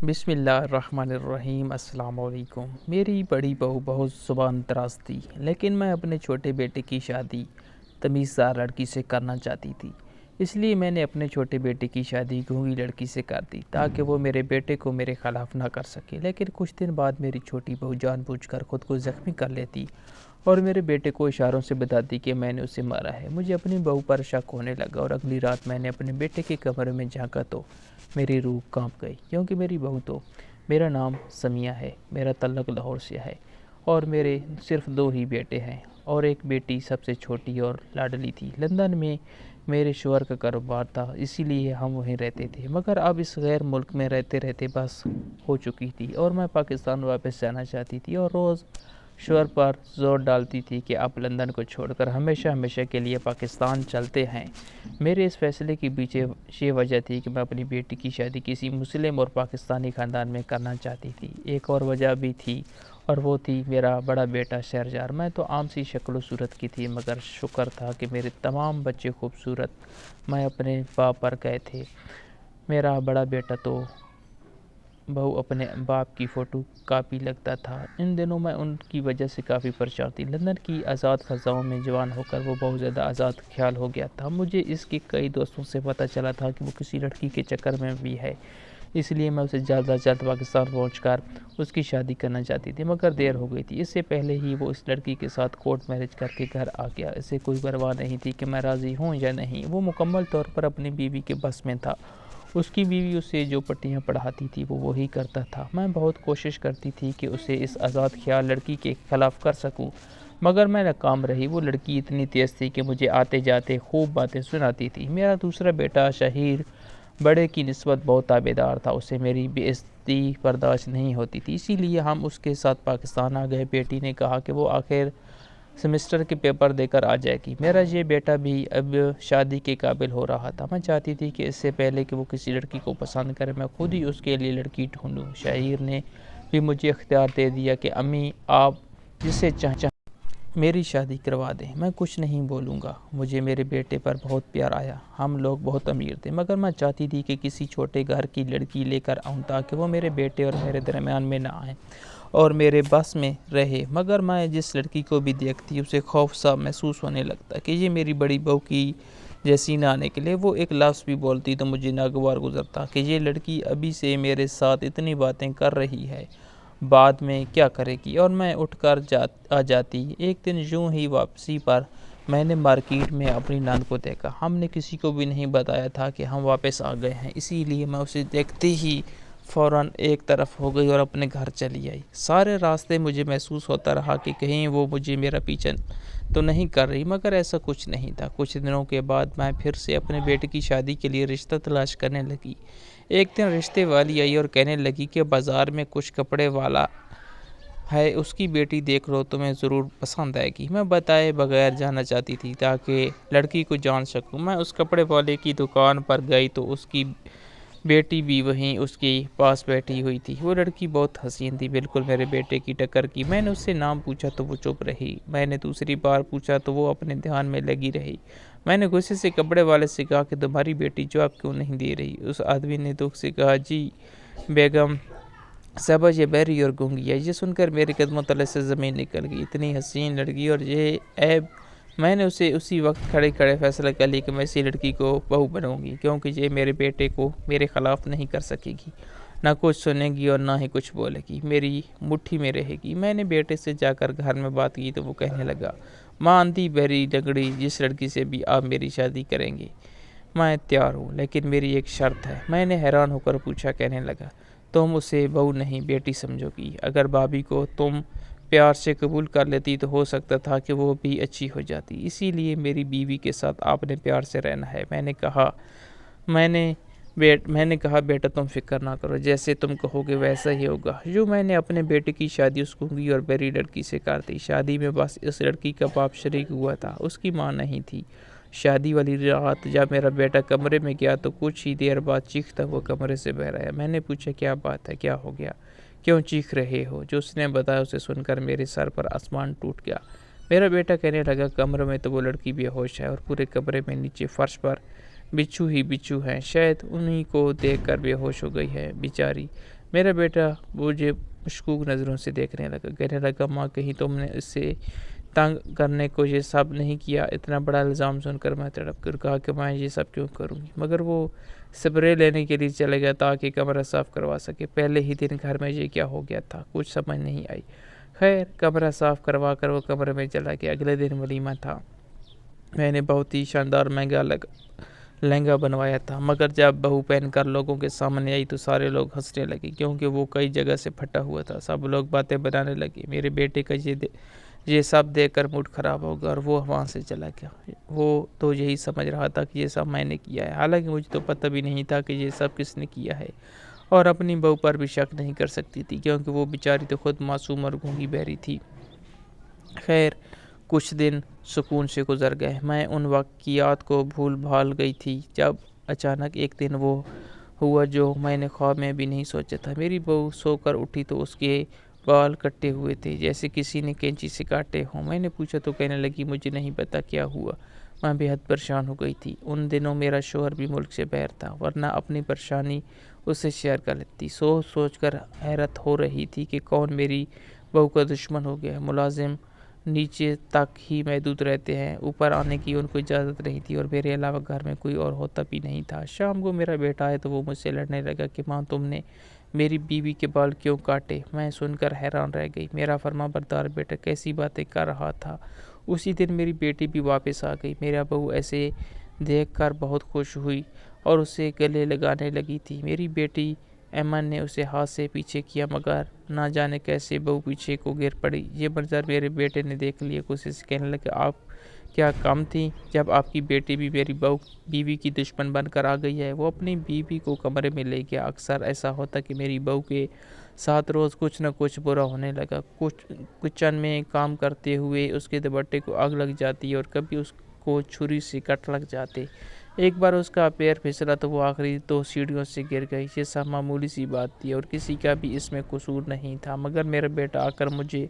بسم اللہ الرحمن الرحیم۔ السلام علیکم۔ میری بڑی بہو بہت زبان دراز تھی، لیکن میں اپنے چھوٹے بیٹے کی شادی تمیزدار لڑکی سے کرنا چاہتی تھی۔ اس لیے میں نے اپنے چھوٹے بیٹے کی شادی گونگی لڑکی سے کر دی تاکہ وہ میرے بیٹے کو میرے خلاف نہ کر سکے۔ لیکن کچھ دن بعد میری چھوٹی بہو جان بوجھ کر خود کو زخمی کر لیتی اور میرے بیٹے کو اشاروں سے بتاتی کہ میں نے اسے مارا ہے۔ مجھے اپنی بہو پر شک ہونے لگا اور اگلی رات میں نے اپنے بیٹے کے کمرے میں جھانکا تو میری روح کانپ گئی، کیونکہ میری بہو تو میرا نام سمیہ ہے، میرا تعلق لاہور سے ہے اور میرے صرف 2 ہی بیٹے ہیں اور ایک بیٹی سب سے چھوٹی اور لاڈلی تھی۔ لندن میں میرے شوہر کا کاروبار تھا، اسی لیے ہم وہیں رہتے تھے، مگر اب اس غیر ملک میں رہتے رہتے بس ہو چکی تھی اور میں پاکستان واپس جانا چاہتی تھی اور روز شوہر پر زور ڈالتی تھی کہ آپ لندن کو چھوڑ کر ہمیشہ کے لیے پاکستان چلتے ہیں۔ میرے اس فیصلے کے پیچھے یہ وجہ تھی کہ میں اپنی بیٹی کی شادی کسی مسلم اور پاکستانی خاندان میں کرنا چاہتی تھی۔ ایک اور وجہ بھی تھی اور وہ تھی میرا بڑا بیٹا شہرزار۔ میں تو عام سی شکل و صورت کی تھی، مگر شکر تھا کہ میرے تمام بچے خوبصورت میں اپنے باپ پر گئے تھے۔ میرا بڑا بیٹا تو بہو اپنے باپ کی فوٹو کاپی لگتا تھا۔ ان دنوں میں ان کی وجہ سے کافی پریشان تھی۔ لندن کی آزاد فضاؤں میں جوان ہو کر وہ بہت زیادہ آزاد خیال ہو گیا تھا۔ مجھے اس کے کئی دوستوں سے پتہ چلا تھا کہ وہ کسی لڑکی کے چکر میں بھی ہے، اس لیے میں اسے جلد از جلد پاکستان پہنچ کر اس کی شادی کرنا چاہتی تھی، مگر دیر ہو گئی تھی۔ اس سے پہلے ہی وہ اس لڑکی کے ساتھ کورٹ میرج کر کے گھر آ گیا۔ اسے کوئی پرواہ نہیں تھی کہ میں راضی ہوں یا نہیں، وہ مکمل طور پر اپنی بیوی کے بس میں تھا۔ اس کی بیوی اسے جو پٹیاں پڑھاتی تھی وہ وہی کرتا تھا۔ میں بہت کوشش کرتی تھی کہ اسے اس آزاد خیال لڑکی کے خلاف کر سکوں، مگر میں ناکام رہی۔ وہ لڑکی اتنی تیز تھی کہ مجھے آتے جاتے خوب باتیں سناتی تھی۔ میرا دوسرا بیٹا شہیر بڑے کی نسبت بہت تابعدار تھا، اسے میری بے عزتی برداشت نہیں ہوتی تھی، اسی لیے ہم اس کے ساتھ پاکستان آ گئے۔ بیٹی نے کہا کہ وہ آخر سیمسٹر کے پیپر دے کر آ جائے گی۔ میرا یہ بیٹا بھی اب شادی کے قابل ہو رہا تھا۔ میں چاہتی تھی کہ اس سے پہلے کہ وہ کسی لڑکی کو پسند کرے میں خود ہی اس کے لیے لڑکی ڈھونڈوں۔ شہیر نے بھی مجھے اختیار دے دیا کہ امی آپ جسے چاہیں میری شادی کروا دیں، میں کچھ نہیں بولوں گا۔ مجھے میرے بیٹے پر بہت پیار آیا۔ ہم لوگ بہت امیر تھے، مگر میں چاہتی تھی کہ کسی چھوٹے گھر کی لڑکی لے کر آؤں تاکہ وہ میرے بیٹے اور میرے درمیان میں نہ آئے اور میرے بس میں رہے۔ مگر میں جس لڑکی کو بھی دیکھتی اسے خوف سا محسوس ہونے لگتا کہ یہ میری بڑی بہو کی جیسی نہ آنے کے لیے۔ وہ ایک لفظ بھی بولتی تو مجھے ناگوار گزرتا کہ یہ لڑکی ابھی سے میرے ساتھ اتنی باتیں کر رہی ہے، بعد میں کیا کرے گی، اور میں اٹھ کر آ جاتی۔ ایک دن یوں ہی واپسی پر میں نے مارکیٹ میں اپنی نند کو دیکھا۔ ہم نے کسی کو بھی نہیں بتایا تھا کہ ہم واپس آ گئے ہیں، اسی لیے میں اسے دیکھتے ہی فوراً ایک طرف ہو گئی اور اپنے گھر چلی آئی۔ سارے راستے مجھے محسوس ہوتا رہا کہ کہیں وہ مجھے میرا پیچھا تو نہیں کر رہی، مگر ایسا کچھ نہیں تھا۔ کچھ دنوں کے بعد میں پھر سے اپنے بیٹے کی شادی کے لیے رشتہ تلاش کرنے لگی۔ ایک دن رشتے والی آئی اور کہنے لگی کہ بازار میں کچھ کپڑے والا ہے، اس کی بیٹی دیکھ لو، تمہیں ضرور پسند آئے گی۔ میں بتائے بغیر جانا چاہتی تھی تاکہ لڑکی کو جان سکوں۔ میں اس کپڑے والے کی دکان پر گئی تو اس کی بیٹی بھی وہیں اس کے پاس بیٹھی ہوئی تھی۔ وہ لڑکی بہت حسین تھی، بالکل میرے بیٹے کی ٹکر کی۔ میں نے اس سے نام پوچھا تو وہ چپ رہی۔ میں نے دوسری بار پوچھا تو وہ اپنے دھیان میں لگی رہی۔ میں نے غصے سے کپڑے والے سے کہا کہ تمہاری بیٹی جواب کیوں نہیں دے رہی؟ اس آدمی نے دکھ سے کہا جی بیگم صاحبہ یہ بہری اور گونگی ہے۔ یہ سن کر میرے قدموں تلے سے زمین نکل گئی۔ اتنی حسین لڑکی اور یہ عیب! میں نے اسے اسی وقت کھڑے فیصلہ کر لیا کہ میں اسی لڑکی کو بہو بناؤں گی، کیونکہ یہ میرے بیٹے کو میرے خلاف نہیں کر سکے گی، نہ کچھ سنے گی اور نہ ہی کچھ بولے گی، میری مٹھی میں رہے گی۔ میں نے بیٹے سے جا کر گھر میں بات کی تو وہ کہنے لگا ماں اندھی بہری لنگڑی جس لڑکی سے بھی آپ میری شادی کریں گے میں تیار ہوں، لیکن میری ایک شرط ہے۔ میں نے حیران ہو کر پوچھا۔ کہنے لگا تم اسے بہو نہیں بیٹی سمجھو گی؟ اگر بھابھی کو تم پیار سے قبول کر لیتی تو ہو سکتا تھا کہ وہ بھی اچھی ہو جاتی، اسی لیے میری بیوی کے ساتھ آپ نے پیار سے رہنا ہے۔ میں نے کہا بیٹا تم فکر نہ کرو، جیسے تم کہو گے ویسا ہی ہوگا۔ یوں میں نے اپنے بیٹے کی شادی اس گونگی اور بہری لڑکی سے کر دی۔ شادی میں بس اس لڑکی کا باپ شریک ہوا تھا، اس کی ماں نہیں تھی۔ شادی والی رات جب میرا بیٹا کمرے میں گیا تو کچھ ہی دیر بعد چیختا ہوا کمرے سے باہر آیا۔ میں نے پوچھا کیا بات ہے، کیا ہو گیا، کیوں چیخ رہے ہو؟ جو اس نے بتایا اسے سن کر میرے سر پر آسمان ٹوٹ گیا۔ میرا بیٹا کہنے لگا کمرے میں تو وہ لڑکی بے ہوش ہے اور پورے کمرے میں نیچے فرش پر بچھو ہی بچھو ہیں، شاید انہی کو دیکھ کر بے ہوش ہو گئی ہے بیچاری۔ میرا بیٹا مجھے مشکوک نظروں سے دیکھنے لگا، کہنے لگا ماں کہیں تم نے اس سے تنگ کرنے کو یہ سب نہیں کیا؟ اتنا بڑا الزام سن کر میں تڑپ کر کہا کہ میں یہ سب کیوں کروں گی، مگر وہ سپرے لینے کے لیے چلے گیا تاکہ کمرہ صاف کروا سکے۔ پہلے ہی دن گھر میں یہ کیا ہو گیا تھا، کچھ سمجھ نہیں آئی۔ خیر کمرہ صاف کروا کر وہ کمرے میں چلا گیا۔ اگلے دن ولیمہ تھا۔ میں نے بہت ہی شاندار مہنگا لہنگا بنوایا تھا، مگر جب بہو پہن کر لوگوں کے سامنے آئی تو سارے لوگ ہنسنے لگے کیونکہ وہ کئی جگہ سے پھٹا ہوا تھا۔ سب لوگ باتیں بنانے لگے۔ میرے بیٹے کا یہ سب دیکھ کر موڈ خراب ہو گیا اور وہ وہاں سے چلا گیا۔ وہ تو یہی سمجھ رہا تھا کہ یہ سب میں نے کیا ہے، حالانکہ مجھے تو پتہ بھی نہیں تھا کہ یہ سب کس نے کیا ہے، اور اپنی بہو پر بھی شک نہیں کر سکتی تھی کیونکہ وہ بیچاری تو خود معصوم اور گونگی بہری تھی۔ خیر کچھ دن سکون سے گزر گئے۔ میں ان واقعات کو بھول بھال گئی تھی جب اچانک ایک دن وہ ہوا جو میں نے خواب میں بھی نہیں سوچا تھا۔ میری بہو سو کر اٹھی تو اس کے بال کٹے ہوئے تھے جیسے کسی نے کینچی سے کاٹے ہوں۔ میں نے پوچھا تو کہنے لگی مجھے نہیں پتا کیا ہوا۔ میں بے حد پریشان ہو گئی تھی۔ ان دنوں میرا شوہر بھی ملک سے باہر تھا، ورنہ اپنی پریشانی اس سے شیئر کر لیتی۔ سوچ سوچ کر حیرت ہو رہی تھی کہ کون میری بہو کا دشمن ہو گیا ہے۔ ملازم نیچے تک ہی محدود رہتے ہیں، اوپر آنے کی ان کو اجازت نہیں تھی، اور میرے علاوہ گھر میں کوئی اور ہوتا بھی نہیں تھا۔ شام کو میرا بیٹا آیا تو وہ مجھ سے لڑنے لگا کہ ماں تم نے میری بیوی کے بال کیوں کاٹے؟ میں سن کر حیران رہ گئی۔ میرا فرمانبردار بیٹا کیسی باتیں کر رہا تھا۔ اسی دن میری بیٹی بھی واپس آ گئی۔ میرا بہو ایسے دیکھ کر بہت خوش ہوئی اور اسے گلے لگانے لگی تھی۔ میری بیٹی ایمن نے اسے ہاتھ سے پیچھے کیا، مگر نہ جانے کیسے بہو پیچھے کو گر پڑی۔ یہ منظر میرے بیٹے نے دیکھ لیا۔ غصے سے کہنے لگا آپ کیا کم تھی جب آپ کی بیٹی بھی میری بیوی کی دشمن بن کر آ گئی ہے؟ وہ اپنی بیوی کو کمرے میں لے گیا۔ اکثر ایسا ہوتا کہ میری بہو کے ساتھ روز کچھ نہ کچھ برا ہونے لگا۔ کچن میں کام کرتے ہوئے اس کے دوپٹے کو آگ لگ جاتی اور کبھی اس کو چھری سے کٹ لگ جاتے۔ ایک بار اس کا پیر پھسلا تو وہ آخری 2 سیڑھیوں سے گر گئی۔ یہ سب معمولی سی بات تھی اور کسی کا بھی اس میں قصور نہیں تھا، مگر میرا بیٹا آ کر مجھے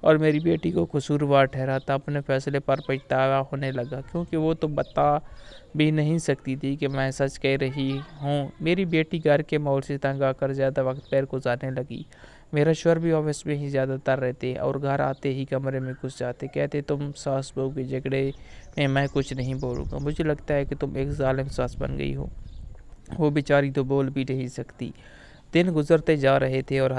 اور میری بیٹی کو قصوروار ٹھہراتا اپنے فیصلے پر پچھتاوا ہونے لگا، کیونکہ وہ تو بتا بھی نہیں سکتی تھی کہ میں سچ کہہ رہی ہوں۔ میری بیٹی گھر کے ماحول سے تنگ آ کر زیادہ وقت پیر گزارنے لگی۔ میرا شوہر بھی آفس میں ہی زیادہ تر رہتے اور گھر آتے ہی کمرے میں گھس جاتے، کہتے تم ساس بہو کے جھگڑے میں کچھ نہیں بولوں گا، مجھے لگتا ہے کہ تم ایک ظالم ساس بن گئی ہو۔ وہ بیچاری تو بول بھی نہیں سکتی۔ دن گزرتے جا رہے تھے اور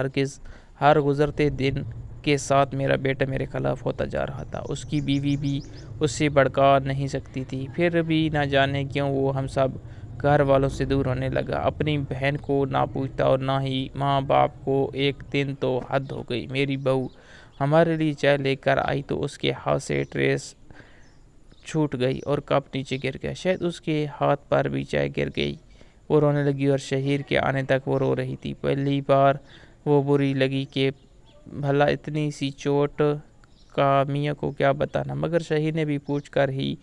ہر گزرتے دن کے ساتھ میرا بیٹا میرے خلاف ہوتا جا رہا تھا۔ اس کی بیوی بھی اس سے بھڑکا نہیں سکتی تھی، پھر بھی نہ جانے کیوں وہ ہم سب گھر والوں سے دور ہونے لگا۔ اپنی بہن کو نہ پوچھتا اور نہ ہی ماں باپ کو۔ ایک دن تو حد ہو گئی، میری بہو ہمارے لیے چائے لے کر آئی تو اس کے ہاتھ سے ٹریس چھوٹ گئی اور کپ نیچے گر گیا، شاید اس کے ہاتھ پر بھی چائے گر گئی۔ وہ رونے لگی اور شہیر کے آنے تک وہ رو رہی تھی۔ پہلی بار وہ بری لگی کہ بھلا اتنی سی چوٹ کا میاں کو کیا بتانا، مگر شہیر نے بھی پوچھ کر ہی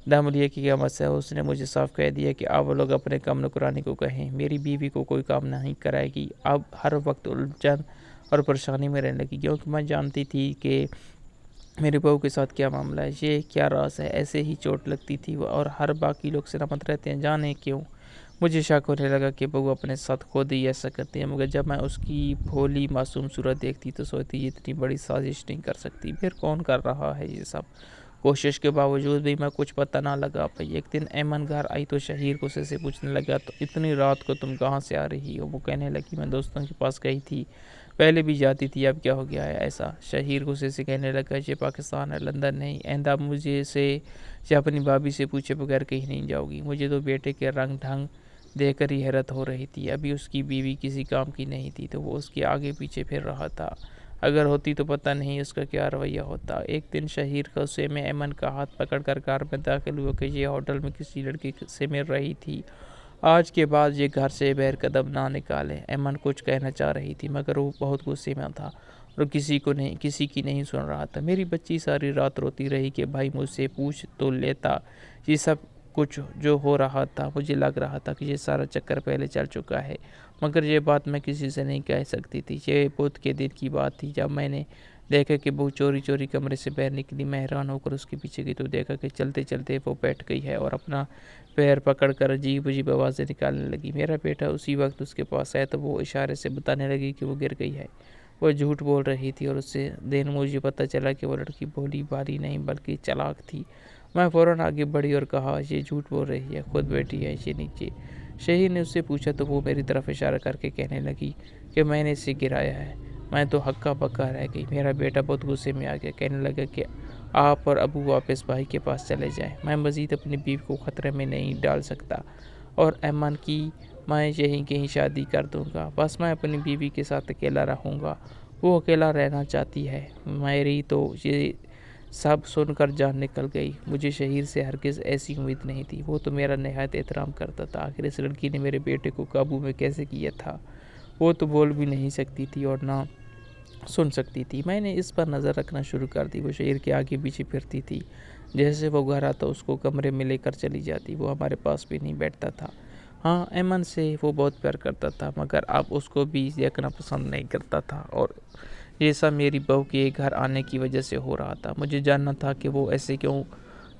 دم لیا کہ کیا مسئلہ ہے۔ اس نے مجھے صاف کہہ دیا کہ اب وہ لوگ اپنے کم نکرانی کو کہیں، میری بیوی کو کوئی کام نہیں کرائے گی۔ اب ہر وقت الجھن اور پریشانی میں رہنے لگی، کیونکہ میں جانتی تھی کہ میری بہو کے ساتھ کیا معاملہ ہے، یہ کیا راز ہے۔ ایسے ہی چوٹ لگتی تھی اور ہر باقی لوگ سلامت رہتے ہیں، جانے کیوں۔ مجھے شک ہونے لگا کہ بہو اپنے ساتھ خود ہی ایسا کرتی ہے، مگر جب میں اس کی بھولی معصوم صورت دیکھتی تو سوچتی یہ اتنی بڑی سازش نہیں کر سکتی، پھر کون کر رہا ہے یہ سب۔ کوشش کے باوجود بھی میں کچھ پتہ نہ لگا پائی۔ ایک دن ایمن گھر آئی تو شہیر غصے سے پوچھنے لگا تو اتنی رات کو تم کہاں سے آ رہی ہو؟ وہ کہنے لگی میں دوستوں کے پاس گئی تھی، پہلے بھی جاتی تھی، اب کیا ہو گیا ہے ایسا؟ شہیر غصے سے کہنے لگا یہ پاکستان ہے، لندن نہیں، آئندہ مجھے سے یا اپنی بھابھی سے پوچھے بغیر کہیں نہیں جاؤ گی۔ مجھے تو بیٹے کے رنگ ڈھنگ دیکھ کر ہی حیرت ہو رہی تھی۔ ابھی اس کی بیوی کسی کام کی نہیں تھی تو وہ اس کے آگے پیچھے پھر رہا تھا، اگر ہوتی تو پتہ نہیں اس کا کیا رویہ ہوتا۔ ایک دن شہیر غصے میں ایمن کا ہاتھ پکڑ کر کار میں داخل ہوا کہ یہ ہوٹل میں کسی لڑکی سے مل رہی تھی، آج کے بعد یہ گھر سے باہر قدم نہ نکالے۔ ایمن کچھ کہنا چاہ رہی تھی مگر وہ بہت غصے میں تھا اور کسی کی نہیں سن رہا تھا۔ میری بچی ساری رات روتی رہی کہ بھائی مجھ سے پوچھ تو لیتا، یہ سب کچھ جو ہو رہا تھا مجھے لگ رہا تھا کہ یہ سارا چکر پہلے چل چکا ہے، مگر یہ بات میں کسی سے نہیں کہہ سکتی تھی۔ یہ بدھ کے دن کی بات تھی جب میں نے دیکھا کہ وہ چوری چوری کمرے سے باہر نکلی۔ میں حیران ہو کر اس کے پیچھے گئی تو دیکھا کہ چلتے چلتے وہ بیٹھ گئی ہے اور اپنا پیر پکڑ کر عجیب عجیب آوازیں نکالنے لگی۔ میرا بیٹا اسی وقت اس کے پاس آیا تو وہ اشارے سے بتانے لگی کہ وہ گر گئی ہے۔ وہ جھوٹ بول رہی تھی اور اس سے دن مجھے پتہ چلا کہ وہ لڑکی بھولی بھالی نہیں بلکہ چالاک تھی۔ میں فوراً آگے بڑھی اور کہا، یہ جھوٹ بول رہی ہے، خود بیٹھی ہے یہ نیچے۔ شہیر نے اس سے پوچھا تو وہ میری طرف اشارہ کر کے کہنے لگی کہ میں نے اسے گرایا ہے۔ میں تو ہکا بکا رہ گئی۔ میرا بیٹا بہت غصے میں آ گیا، کہنے لگا کہ آپ اور ابو واپس بھائی کے پاس چلے جائیں، میں مزید اپنی بیوی کو خطرے میں نہیں ڈال سکتا، اور ایمن کی میں یہیں کہیں شادی کر دوں گا، بس میں اپنی بیوی کے ساتھ اکیلا رہوں گا، وہ اکیلا رہنا چاہتی ہے۔ میری تو یہ سب سن کر جان نکل گئی۔ مجھے شہیر سے ہرگز ایسی امید نہیں تھی، وہ تو میرا نہایت احترام کرتا تھا۔ آخر اس لڑکی نے میرے بیٹے کو قابو میں کیسے کیا تھا؟ وہ تو بول بھی نہیں سکتی تھی اور نہ سن سکتی تھی۔ میں نے اس پر نظر رکھنا شروع کر دی۔ وہ شہیر کے آگے پیچھے پھرتی تھی، جیسے وہ گھر آتا اس کو کمرے میں لے کر چلی جاتی۔ وہ ہمارے پاس بھی نہیں بیٹھتا تھا۔ ہاں، ایمن سے وہ بہت پیار کرتا تھا، مگر اب اس کو بھی دیکھنا پسند نہیں کرتا تھا، اور یہ سب میری بہو کے گھر آنے کی وجہ سے ہو رہا تھا۔ مجھے جاننا تھا کہ وہ ایسے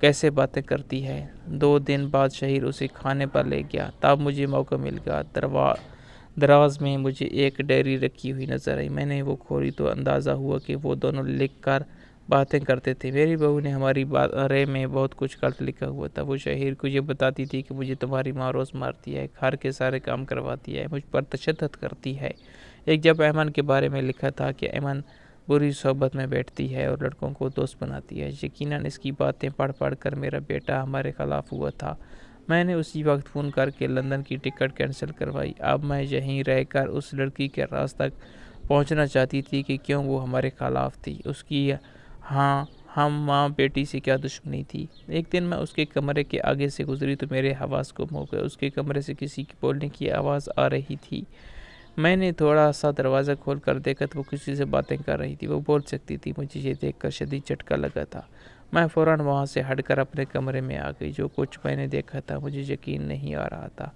کیسے باتیں کرتی ہے۔ 2 دن بعد شہیر اسے کھانے پر لے گیا، تب مجھے موقع مل گیا۔ دراز میں مجھے ایک ڈائری رکھی ہوئی نظر آئی۔ میں نے وہ کھولی تو اندازہ ہوا کہ وہ دونوں لکھ کر باتیں کرتے تھے۔ میری بہو نے ہماری بارے میں بہت کچھ غلط لکھا ہوا تھا۔ وہ شہیر کو یہ بتاتی تھی کہ مجھے تمہاری ماں روز مارتی ہے، گھر کے سارے کام کرواتی ہے، مجھ پر تشدد کرتی ہے۔ ایک جب ایمن کے بارے میں لکھا تھا کہ ایمن بری صحبت میں بیٹھتی ہے اور لڑکوں کو دوست بناتی ہے۔ یقیناً اس کی باتیں پڑھ کر میرا بیٹا ہمارے خلاف ہوا تھا۔ میں نے اسی وقت فون کر کے لندن کی ٹکٹ کینسل کروائی۔ اب میں یہیں رہ کر اس لڑکی کے راز تک پہنچنا چاہتی تھی کہ کیوں وہ ہمارے خلاف تھی۔ اس کی ہم ماں بیٹی سے کیا دشمنی تھی؟ ایک دن میں اس کے کمرے کے آگے سے گزری تو میرے حواس گم ہو گئے۔ اس کے کمرے سے کسی کی بولنے کی آواز آ رہی تھی۔ میں نے تھوڑا سا دروازہ کھول کر دیکھا تو وہ کسی سے باتیں کر رہی تھی۔ وہ بول سکتی تھی۔ مجھے یہ دیکھ کر شدید جھٹکا لگا تھا۔ میں فوراً وہاں سے ہٹ کر اپنے کمرے میں آ گئی۔ جو کچھ میں نے دیکھا تھا مجھے یقین نہیں آ رہا تھا۔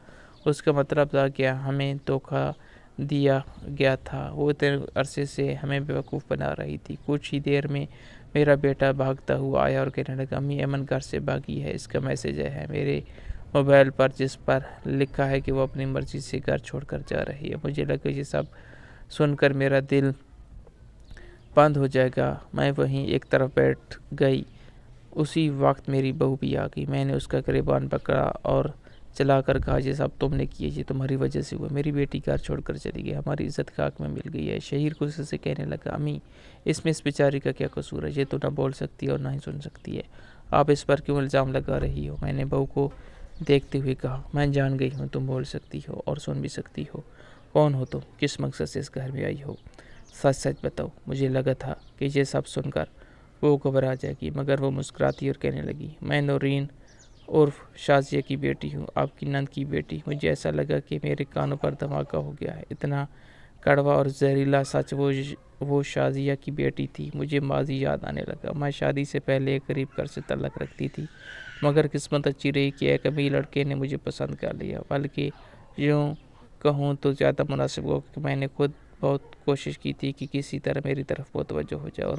اس کا مطلب تھا کہ ہمیں دھوکہ دیا گیا تھا۔ وہ اتنے عرصے سے ہمیں بیوقوف بنا رہی تھی۔ کچھ ہی دیر میں میرا بیٹا بھاگتا ہوا آیا اور کہنے لگا، امی، ایمن گھر سے بھاگی ہے، اس کا میسج ہے میرے موبائل پر، جس پر لکھا ہے کہ وہ اپنی مرضی سے گھر چھوڑ کر جا رہی ہے۔ مجھے لگا یہ سب سن کر میرا دل بند ہو جائے گا۔ میں وہیں ایک طرف بیٹھ گئی۔ اسی وقت میری بہو بھی آ گئی۔ میں نے اس کا گریبان پکڑا اور چلا کر کہا، یہ سب تم نے کیے، یہ تمہاری وجہ سے ہوا۔ میری بیٹی گھر چھوڑ کر چلی گئی، ہماری عزت خاک میں مل گئی ہے۔ شہیر غصے سے کہنے لگا، امی، اس میں اس بیچاری کا کیا قصور ہے؟ یہ تو نہ بول سکتی ہے اور نہ ہی سن سکتی ہے، آپ اس پر کیوں الزام لگا رہی ہو؟ میں نے بہو کو دیکھتے ہوئے کہا، میں جان گئی ہوں تم بول سکتی ہو اور سن بھی سکتی ہو۔ کون ہو تم؟ کس مقصد سے اس گھر میں آئی ہو؟ سچ سچ بتاؤ۔ مجھے لگا تھا کہ یہ سب سن کر وہ گھبرا جائے گی، مگر وہ مسکراتی اور کہنے لگی، میں نورین عرف شازیہ کی بیٹی ہوں، آپ کی نند کی بیٹی۔ مجھے ایسا لگا کہ میرے کانوں پر دھماکہ ہو گیا ہے۔ اتنا کڑوا اور زہریلا سچ وہ شازیہ کی بیٹی تھی۔ مجھے ماضی یاد آنے لگا۔ میں شادی سے پہلے ایک غریب گھر سے تعلق رکھتی تھی، مگر قسمت اچھی رہی کہ ایک امیر لڑکے نے مجھے پسند کر لیا۔ بلکہ یوں کہوں تو زیادہ مناسب ہو کہ میں نے خود بہت کوشش کی تھی کہ کسی طرح میری طرف متوجہ ہو جائے، اور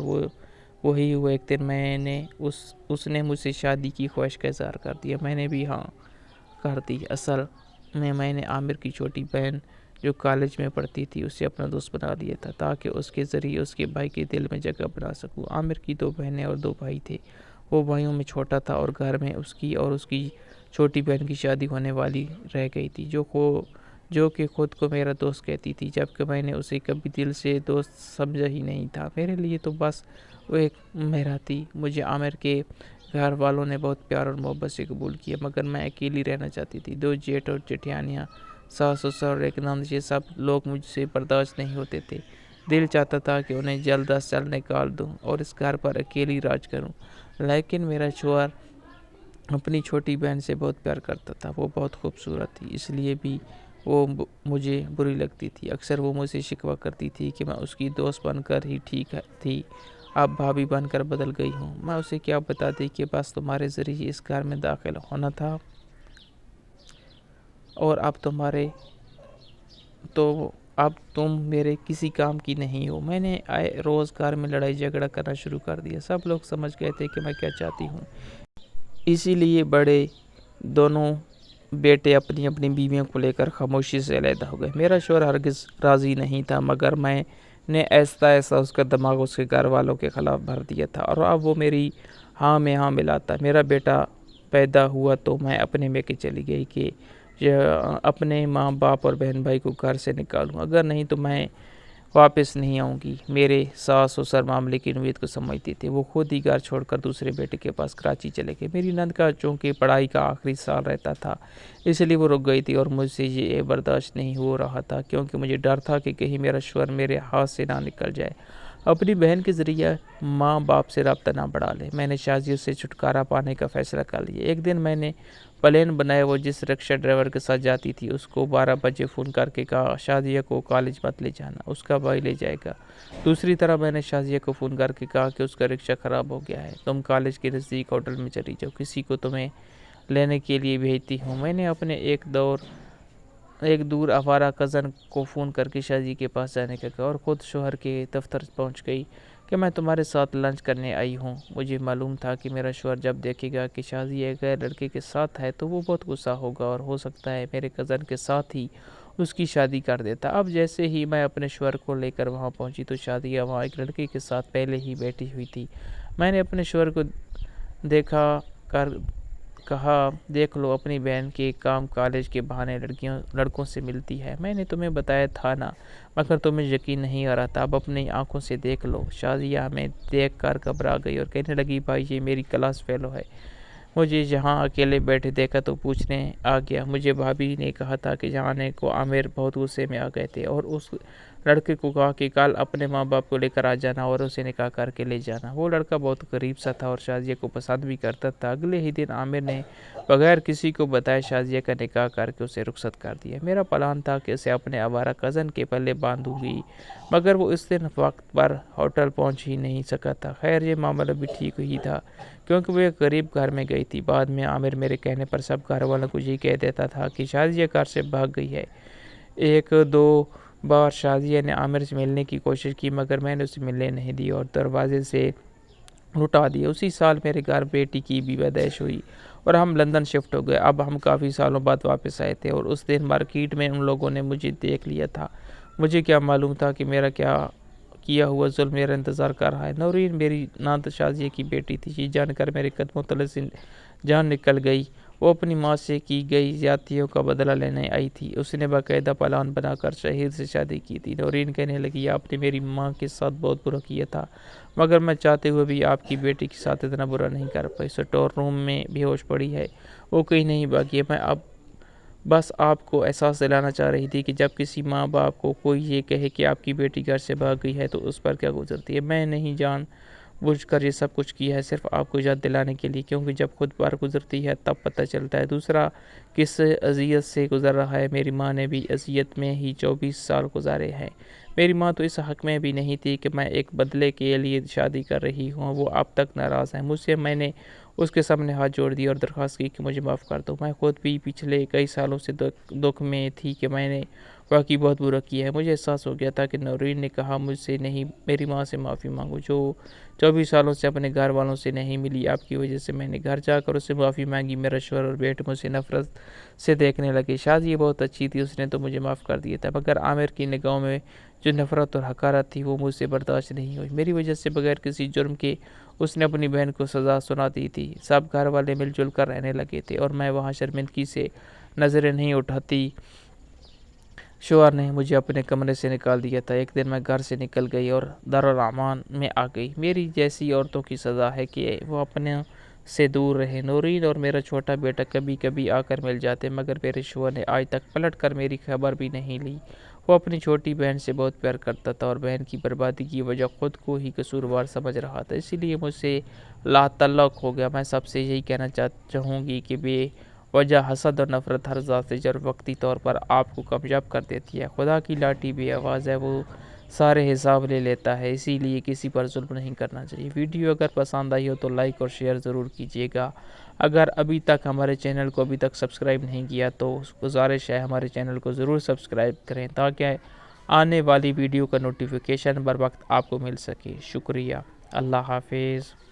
وہی ہوا۔ ایک دن اس نے مجھ سے شادی کی خواہش کا اظہار کر دیا۔ میں نے بھی ہاں کر دی۔ اصل میں نے عامر کی چھوٹی بہن جو کالج میں پڑھتی تھی اسے اپنا دوست بنا لیا تھا، تاکہ اس کے ذریعے اس کے بھائی کے دل میں جگہ بنا سکوں۔ عامر کی 2 بہنیں اور 2 بھائی تھے۔ وہ بھائیوں میں چھوٹا تھا اور گھر میں اس کی اور اس کی چھوٹی بہن کی شادی ہونے والی رہ گئی تھی، جو کہ خود کو میرا دوست کہتی تھی، جبکہ میں نے اسے کبھی دل سے دوست سمجھا ہی نہیں تھا۔ میرے لیے تو بس وہ ایک مہرا تھی۔ مجھے عامر کے گھر والوں نے بہت پیار اور محبت سے قبول کیا، مگر میں اکیلی رہنا چاہتی تھی۔ 2 جیٹ اور جیٹھانیاں، ساس سسر اور ایک نند، یہ سب لوگ مجھ سے برداشت نہیں ہوتے تھے۔ دل چاہتا تھا کہ انہیں جلد از جلد نکال دوں اور اس گھر پر اکیلی راج کروں، لیکن میرا شوہر اپنی چھوٹی بہن سے بہت پیار کرتا تھا۔ وہ بہت خوبصورت تھی، اس لیے بھی وہ مجھے بری لگتی تھی۔ اکثر وہ مجھ سے شکوہ کرتی تھی کہ میں اس کی دوست بن کر ہی ٹھیک تھی، اب بھابھی بن کر بدل گئی ہوں۔ میں اسے کیا بتاتی کہ بس تمہارے ذریعے اس گھر میں داخل ہونا تھا۔ اور اب تم میرے کسی کام کی نہیں ہو۔ میں نے روزگار میں لڑائی جھگڑا کرنا شروع کر دیا۔ سب لوگ سمجھ گئے تھے کہ میں کیا چاہتی ہوں، اسی لیے بڑے دونوں بیٹے اپنی اپنی بیویوں کو لے کر خاموشی سے علیحدہ ہو گئے۔ میرا شوہر ہرگز راضی نہیں تھا، مگر میں نے ایسا اس کا دماغ اس کے گھر والوں کے خلاف بھر دیا تھا، اور اب وہ میری ہاں میں ہاں ملاتا۔ میرا بیٹا پیدا ہوا تو میں اپنے میں کے چلی گئی کہ اپنے ماں باپ اور بہن بھائی کو گھر سے نکالوں، اگر نہیں تو میں واپس نہیں آؤں گی۔ میرے ساس سسر معاملے کی نوعیت کو سمجھتے تھے، وہ خود ہی گھر چھوڑ کر دوسرے بیٹے کے پاس کراچی چلے گئے۔ میری نند کا چونکہ پڑھائی کا آخری سال رہتا تھا، اس لیے وہ رک گئی تھی، اور مجھ سے یہ برداشت نہیں ہو رہا تھا، کیونکہ مجھے ڈر تھا کہ کہیں میرا شوہر میرے ہاتھ سے نہ نکل جائے، اپنی بہن کے ذریعہ ماں باپ سے رابطہ نہ بڑھا لے۔ میں نے شازیہ سے چھٹکارا پانے کا فیصلہ کر لیا۔ ایک دن میں نے پلان بنایا، وہ جس رکشہ ڈرائیور کے ساتھ جاتی تھی اس کو 12 بجے فون کر کے کہا شازیہ کو کالج مت لے جانا، اس کا بھائی لے جائے گا۔ دوسری طرح میں نے شازیہ کو فون کر کے کہا کہ اس کا رکشہ خراب ہو گیا ہے، تم کالج کے نزدیک ہوٹل میں چلی جاؤ، کسی کو تمہیں لینے کے لیے بھیجتی ہوں۔ میں نے اپنے ایک دور آوارہ کزن کو فون کر کے شازیہ کے پاس جانے کا کہا، اور خود شوہر کے دفتر پہنچ گئی کہ میں تمہارے ساتھ لنچ کرنے آئی ہوں۔ مجھے معلوم تھا کہ میرا شوہر جب دیکھے گا کہ شازیہ ایک غیر لڑکے کے ساتھ ہے تو وہ بہت غصہ ہوگا، اور ہو سکتا ہے میرے کزن کے ساتھ ہی اس کی شادی کر دیتا۔ اب جیسے ہی میں اپنے شوہر کو لے کر وہاں پہنچی تو شازیہ وہاں ایک لڑکے کے ساتھ پہلے ہی بیٹھی ہوئی تھی۔ میں نے اپنے شوہر کو دیکھا کر کہا دیکھ لو، اپنی بہن کے کام کالج کے بہانے لڑکوں سے ملتی ہے، میں نے تمہیں بتایا تھا نا، مگر تمہیں یقین نہیں آ رہا تھا، اب اپنی آنکھوں سے دیکھ لو۔ شازیہ ہمیں دیکھ کر گھبرا گئی اور کہنے لگی بھائی یہ میری کلاس فیلو ہے، مجھے یہاں اکیلے بیٹھے دیکھا تو پوچھنے آ گیا۔ مجھے بھابھی نے کہا تھا کہ جانے کو عامر بہت غصے میں آ گئے تھے، اور اس لڑکے کو کہا کہ کل اپنے ماں باپ کو لے کر آ جانا اور اسے نکاح کر کے لے جانا۔ وہ لڑکا بہت غریب سا تھا اور شازیہ کو پسند بھی کرتا تھا۔ اگلے ہی دن عامر نے بغیر کسی کو بتائے شازیہ کا نکاح کر کے اسے رخصت کر دیا۔ میرا پلان تھا کہ اسے اپنے آوارہ کزن کے پلے باندھوں گی، مگر وہ اس دن وقت پر ہوٹل پہنچ ہی نہیں سکا تھا۔ خیر یہ معاملہ بھی ٹھیک ہی تھا، کیونکہ وہ ایک غریب گھر میں گئی تھی۔ بعد میں عامر میرے کہنے پر سب گھر والوں کو یہ کہہ دیتا تھا کہ شازیہ گھر سے بھاگ گئی ہے۔ ایک دو بار شازیہ نے عامر سے ملنے کی کوشش کی، مگر میں نے اسے ملنے نہیں دی اور دروازے سے لٹا دیا۔ اسی سال میرے گھر بیٹی کی بھی پیدائش ہوئی اور ہم لندن شفٹ ہو گئے۔ اب ہم کافی سالوں بعد واپس آئے تھے، اور اس دن مارکیٹ میں ان لوگوں نے مجھے دیکھ لیا تھا۔ مجھے کیا معلوم تھا کہ میرا کیا ہوا ظلم میرا انتظار کر رہا ہے۔ نورین میری نند شازیہ کی بیٹی تھی، یہ جان کر میرے قدموں تلے سے جان نکل گئی۔ وہ اپنی ماں سے کی گئی زیادتیوں کا بدلہ لینے آئی تھی۔ اس نے باقاعدہ پلان بنا کر شہید سے شادی کی تھی۔ نورین کہنے لگی آپ نے میری ماں کے ساتھ بہت برا کیا تھا، مگر میں چاہتے ہوئے بھی آپ کی بیٹی کے ساتھ اتنا برا نہیں کر پائی۔ سٹور روم میں بے ہوش پڑی ہے، وہ کہیں نہیں بھاگی ہے۔ میں اب بس آپ کو احساس دلانا چاہ رہی تھی کہ جب کسی ماں باپ کو کوئی یہ کہے کہ آپ کی بیٹی گھر سے بھاگ گئی ہے تو اس پر کیا گزرتی ہے۔ میں نہیں جان بوجھ کر یہ سب کچھ کیا ہے، صرف آپ کو یاد دلانے کے لیے، کیونکہ جب خود پر گزرتی ہے تب پتہ چلتا ہے دوسرا کس اذیت سے گزر رہا ہے۔ میری ماں نے بھی اذیت میں ہی 24 سال گزارے ہیں۔ میری ماں تو اس حق میں بھی نہیں تھی کہ میں ایک بدلے کے لیے شادی کر رہی ہوں۔ وہ اب تک ناراض ہے مجھ سے۔ میں نے اس کے سامنے ہاتھ جوڑ دیے اور درخواست کی کہ مجھے معاف کر دو۔ میں خود بھی پچھلے کئی سالوں سے دکھ میں تھی کہ میں نے واقعی بہت برا کیا ہے۔ مجھے احساس ہو گیا تھا کہ نورین نے کہا مجھ سے نہیں، میری ماں سے معافی مانگو، جو 24 سالوں سے اپنے گھر والوں سے نہیں ملی۔ آپ کی وجہ سے میں نے گھر جا کر اس سے معافی مانگی۔ میرا شوہر اور بیٹے مجھ سے نفرت سے دیکھنے لگے۔ شازیہ بہت اچھی تھی، اس نے تو مجھے معاف کر دیا تھا، مگر عامر کی نگاہوں میں جو نفرت اور حقارت تھی وہ مجھ سے برداشت نہیں ہوئی۔ میری وجہ سے بغیر کسی جرم کے اس نے اپنی بہن کو سزا سنا دی تھی۔ سب گھر والے مل جل کر رہنے لگے تھے اور میں وہاں شرمندگی سے نظریں نہیں اٹھاتی۔ شوہر نے مجھے اپنے کمرے سے نکال دیا تھا۔ ایک دن میں گھر سے نکل گئی اور دارالامان میں آ گئی۔ میری جیسی عورتوں کی سزا ہے کہ وہ اپنے سے دور رہے۔ نورین اور میرا چھوٹا بیٹا کبھی کبھی آ کر مل جاتے، مگر میرے شوہر نے آج تک پلٹ کر میری خبر بھی نہیں لی۔ وہ اپنی چھوٹی بہن سے بہت پیار کرتا تھا اور بہن کی بربادی کی وجہ خود کو ہی قصوروار سمجھ رہا تھا، اسی لیے مجھ سے لا تعلق ہو گیا۔ میں سب سے یہی کہنا چاہوں گی کہ بے وجہ حسد اور نفرت ہر ذات سے جڑ وقتی طور پر آپ کو کامیاب کر دیتی ہے۔ خدا کی لاٹھی بے آواز ہے، وہ سارے حساب لے لیتا ہے، اسی لیے کسی پر ظلم نہیں کرنا چاہیے۔ ویڈیو اگر پسند آئی ہو تو لائک اور شیئر ضرور کیجیے گا۔ اگر ابھی تک ہمارے چینل کو ابھی تک سبسکرائب نہیں کیا تو گزارش ہے ہمارے چینل کو ضرور سبسکرائب کریں تاکہ آنے والی ویڈیو کا نوٹیفیکیشن بر وقت آپ کو مل سکے۔ شکریہ۔ اللہ حافظ۔